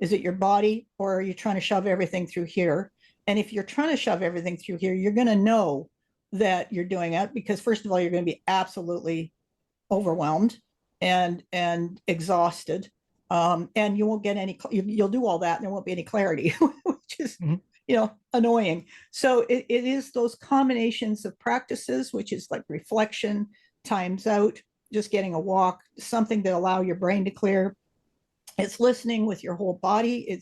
Is it your body, or are you trying to shove everything through here? And if you're trying to shove everything through here, you're going to know that you're doing it, because first of all, you're going to be absolutely overwhelmed and exhausted. And you won't get any, you'll do all that and there won't be any clarity, which is, annoying. So it is those combinations of practices, which is like reflection, times out, just getting a walk, something that allow your brain to clear. It's listening with your whole body.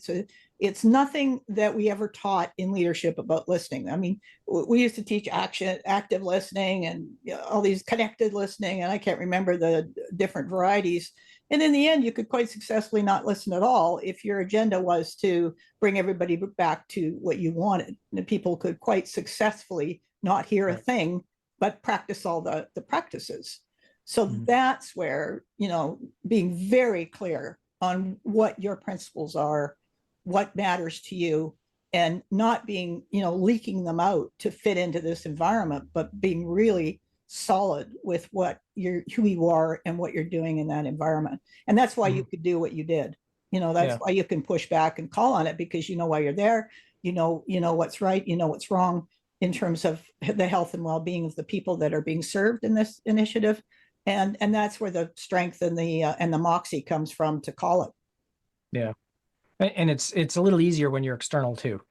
It's nothing that we ever taught in leadership about listening. I mean, we used to teach active listening, and all these connected listening, and I can't remember the different varieties. And in the end, you could quite successfully not listen at all if your agenda was to bring everybody back to what you wanted. And people could quite successfully not hear a thing, but practice all the practices. So that's where, being very clear on what your principles are, what matters to you, and not being, leaking them out to fit into this environment, but being really solid with who you are and what you're doing in that environment. And that's why you could do what you did. That's why you can push back and call on it, because you know why you're there. You know what's right, you know what's wrong in terms of the health and well-being of the people that are being served in this initiative. And that's where the strength and the moxie comes from to call it. Yeah. And it's a little easier when you're external too.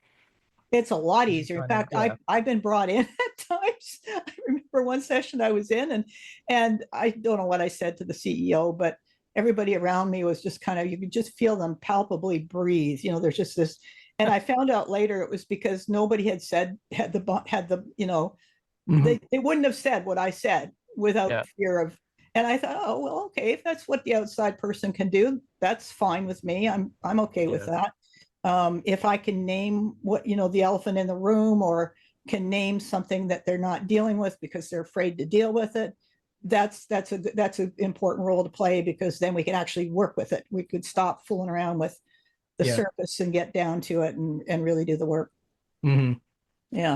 It's a lot easier. In fact, I've been brought in at times. I remember one session I was in, and I don't know what I said to the CEO, but everybody around me was just kind of, you could just feel them palpably breathe. There's just this, and I found out later it was because nobody had they wouldn't have said what I said without fear of. And I thought, oh, well, okay, if that's what the outside person can do, that's fine with me. I'm okay with that. If I can name what, the elephant in the room, or can name something that they're not dealing with because they're afraid to deal with it, that's an important role to play, because then we can actually work with it. We could stop fooling around with the surface and get down to it and really do the work. Mm-hmm. Yeah.